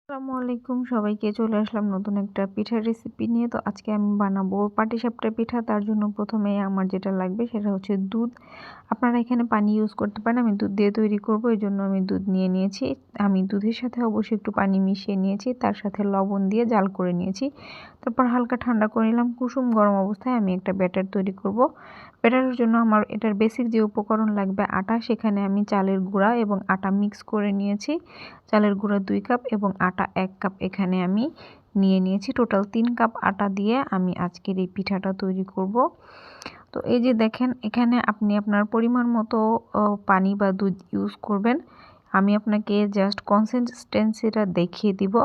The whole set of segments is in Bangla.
আসসালামু আলাইকুম সবাইকে চলে আসলাম নতুন একটা পিঠার রেসিপি নিয়ে। তো আজকে আমি বানাবো পাটিসাপটা পিঠা। তার জন্য প্রথমে আমার যেটা লাগবে সেটা হচ্ছে দুধ। আপনারা এখানে পানি ইউজ করতে পারেন, আমি দুধ দিয়ে তৈরি করব, এই জন্য আমি দুধ নিয়ে নিয়েছি। আমি দুধের সাথে অবশ্যই একটু পানি মিশিয়ে নিয়েছি, তার সাথে লবণ দিয়ে জাল করে নিয়েছি। তারপর হালকা ঠান্ডা করে নিলাম। কুসুম গরম অবস্থায় আমি একটা ব্যাটার তৈরি করব। ব্যাটারের জন্য আমার এটার বেসিক যে উপকরণ লাগবে আটা, সেখানে আমি চালের গুঁড়া এবং আটা মিক্স করে নিয়েছি। চালের গুঁড়া 2 কাপ এবং আটা 1 কাপ এখানে আমি নিয়ে নিয়েছি। টোটাল 3 কাপ আটা দিয়ে আমি আজকের এই পিঠাটা তৈরি করব। তো এই যে দেখেন, এখানে আপনি আপনার পরিমাণ মতো পানি বা দুধ ইউজ করবেন। আমি আপনাকে জাস্ট কনসিস্টেন্সিটা দেখিয়ে দিব।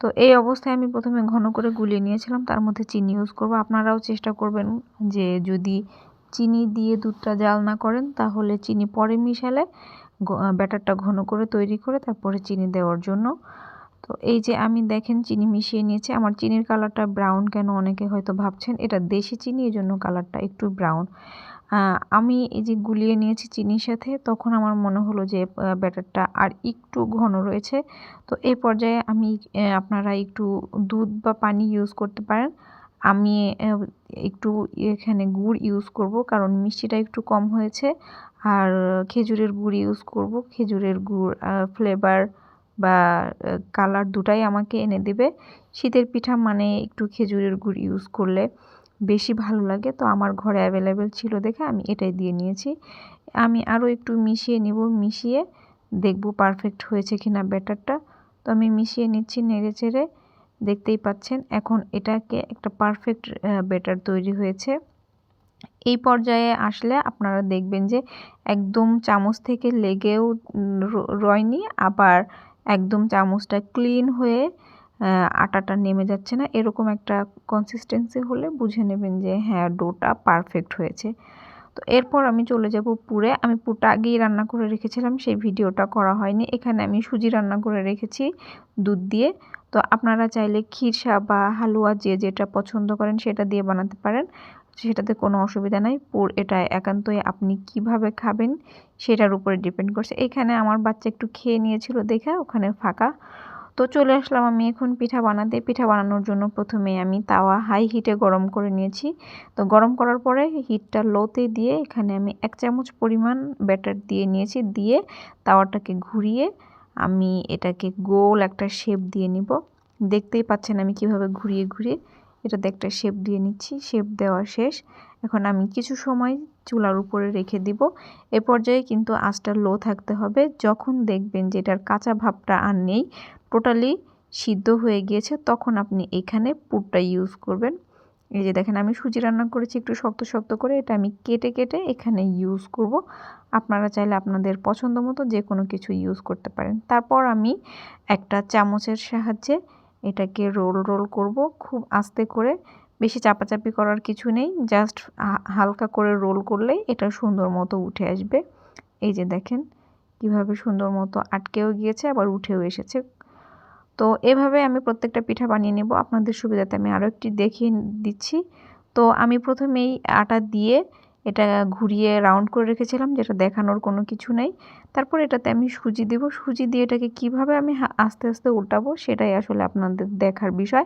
তো এই অবস্থায় আমি প্রথমে ঘন করে গুলিয়ে নিয়েছিলাম, তার মধ্যে চিনি ইউজ করব। আপনারাও চেষ্টা করবেন যে যদি চিনি দিয়ে দুধটা জাল না করেন তাহলে চিনি পরে মিশালে ব্যাটারটা ঘন করে তৈরি করে তারপরে চিনি দেওয়ার জন্য। তো এই যে আমি দেখেন চিনি মিশিয়ে নিয়েছি। আমার চিনির কালারটা ব্রাউন কেন অনেকে হয়তো ভাবছেন, এটা দেশি চিনি, এই জন্য কালারটা একটু ব্রাউন। আমি এই যে গুলিয়ে নিয়েছি চিনির সাথে, তখন আমার মনে হলো যে ব্যাটারটা আর একটু ঘন রয়েছে। তো এই পর্যায়ে আমি আপনারা একটু দুধ বা পানি ইউজ করতে পারেন। আমি একটু এখানে গুড় ইউজ করব, কারণ মিষ্টিটা একটু কম হয়েছে। আর খেজুরের গুড় ইউজ করব। খেজুরের গুড় ফ্লেভার বা কালার দুটাই আমাকে এনে দেবে। শীতের পিঠা মানে একটু খেজুরের গুড় ইউজ করলে বেশি ভালো লাগে। তো আমার ঘরে অ্যাভেলেবেল ছিল দেখে আমি এটাই দিয়ে নিয়েছি। আমি আরও একটু মিশিয়ে নিব, মিশিয়ে দেখব পারফেক্ট হয়েছে কিনা ব্যাটারটা। তো আমি মিশিয়ে নিচ্ছি নেড়ে চেড়ে, দেখতেই পাচ্ছেন এখন এটাকে একটা পারফেক্ট ব্যাটার তৈরি হয়েছে। এই পর্যায়ে আসলে আপনারা দেখবেন যে একদম চামচ থেকে লেগেও রয়নি, আবার একদম চামচটা ক্লিন হয়ে আটাটা নেমে যাচ্ছে না। এরকম একটা কনসিস্টেন্সি হলে বুঝে নেবেন যে হ্যাঁ, ডোটা পারফেক্ট হয়েছে। তো এরপর আমি চলে যাব পুরে। আমি পুরটা আগেই রান্না করে রেখেছিলাম, সেই ভিডিওটা করা হয়নি। এখানে আমি সুজি রান্না করে রেখেছি দুধ দিয়ে। তো আপনারা চাইলে খিরসা বা হালুয়া যে যেটা পছন্দ করেন সেটা দিয়ে বানাতে পারেন, সেটাতে কোনো অসুবিধা নাই। পুর এটা একান্তই আপনি কিভাবে খাবেন সেটার উপরে ডিপেন্ড করছে। এখানে আমার বাচ্চা একটু খেয়ে নিয়েছিল দেখে ওখানে ফাঁকা। তো চলে আসলাম আমি এখন পিঠা বানাতে। পিঠা বানানোর জন্য প্রথমে আমি তাওয়া হাই হিটে গরম করে নিয়েছি। তো গরম করার পরে হিটটা লোতে দিয়ে এখানে আমি 1 চামচ পরিমাণ ব্যাটার দিয়ে নিয়েছি। দিয়ে তাওয়াটাকে ঘুরিয়ে আমি এটাকে গোল একটা শেপ দিয়ে নিব। দেখতেই পাচ্ছেন আমি কিভাবে ঘুরিয়ে ঘুরিয়ে এটাতে একটা শেপ দিয়ে নিচ্ছি। শেপ দেওয়া শেষ। এখন আমি কিছু সময় চুলার উপরে রেখে দিব। এ পর্যায়ে কিন্তু আঁচটা লো থাকতে হবে। যখন দেখবেন যে এটার কাঁচা ভাবটা আর নেই, টোটালি সিদ্ধ হয়ে গিয়েছে, তখন আপনি এখানে পুরটা ইউজ করবেন। এই যে দেখেন আমি সুজি রান্না করেছি একটু শক্ত শক্ত করে, এটা আমি কেটে কেটে এখানে ইউজ করব। আপনারা চাইলে আপনাদের পছন্দ মতো যে কোনো কিছু ইউজ করতে পারেন। তারপর আমি একটা চামচের সাহায্যে এটাকে রোল রোল করব খুব আস্তে করে। বেশি চাপাচাপি করার কিছু নেই, জাস্ট হালকা করে রোল করলেই এটা সুন্দর মতো উঠে আসবে। এই যে দেখেন কিভাবে সুন্দর মতো আটকেও গিয়েছে আবার উঠেও এসেছে। তো এভাবে আমি প্রত্যেকটা পিঠা বানিয়ে নেব। আপনাদের সুবিধাতে আমি আরও একটি দেখিয়ে দিচ্ছি। তো আমি প্রথমেই আটা দিয়ে এটা ঘুরিয়ে রাউন্ড করে রেখেছিলাম, যেটা দেখানোর কোনো কিছু নেই। তারপর এটাতে আমি সুজি দেব। সুজি দিয়ে এটাকে কিভাবে আমি আস্তে আস্তে উল্টাবো সেটাই আসলে আপনাদের দেখার বিষয়।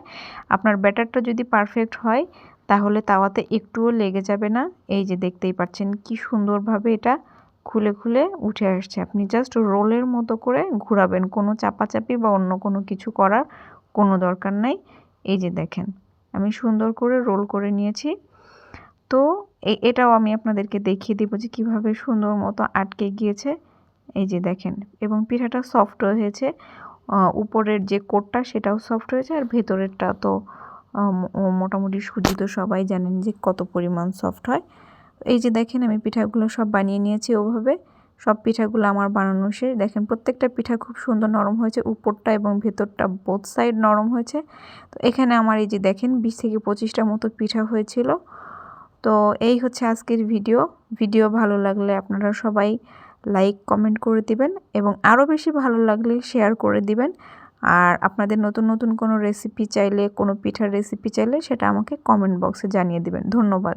আপনার ব্যাটারটা যদি পারফেক্ট হয় তাহলে তাওয়াতে একটুও লেগে যাবে না। এই যে দেখতেই পাচ্ছেন কি সুন্দরভাবে এটা খুলে খুলে উঠে আসছে। আপনি জাস্ট রোলের মতো করে ঘোরাবেন, কোনো চাপাচাপি বা অন্য কোনো কিছু করার কোনো দরকার নাই। এই যে দেখেন আমি সুন্দর করে রোল করে নিয়েছি। তো এটাও আমি আপনাদেরকে দেখিয়ে দেবো যে কীভাবে সুন্দর মতো আটকে গিয়েছে। এই যে দেখেন, এবং পিঠাটা সফট হয়েছে। উপরের যে কোটটা সেটাও সফট হয়েছে, আর ভেতরেরটা তো মোটামুটি সুজি তো সবাই জানেন যে কত পরিমাণ সফট হয়। এই যে দেখেন আমি পিঠাগুলো সব বানিয়ে নিয়েছি ওভাবে। সব পিঠাগুলো আমার বানানো শেষ। দেখেন প্রত্যেকটা পিঠা খুব সুন্দর নরম হয়েছে, উপরটা এবং ভেতরটা বোথ সাইড নরম হয়েছে। তো এখানে আমার এই যে দেখেন 20 থেকে 25টা মতো পিঠা হয়েছিল। তো এই হচ্ছে আজকের ভিডিও ভালো লাগলে আপনারা সবাই লাইক কমেন্ট করে দিবেন, এবং আরও বেশি ভালো লাগলে শেয়ার করে দিবেন। আর আপনাদের নতুন নতুন কোনো রেসিপি চাইলে, কোনো পিঠার রেসিপি চাইলে সেটা আমাকে কমেন্ট বক্সে জানিয়ে দিবেন। ধন্যবাদ।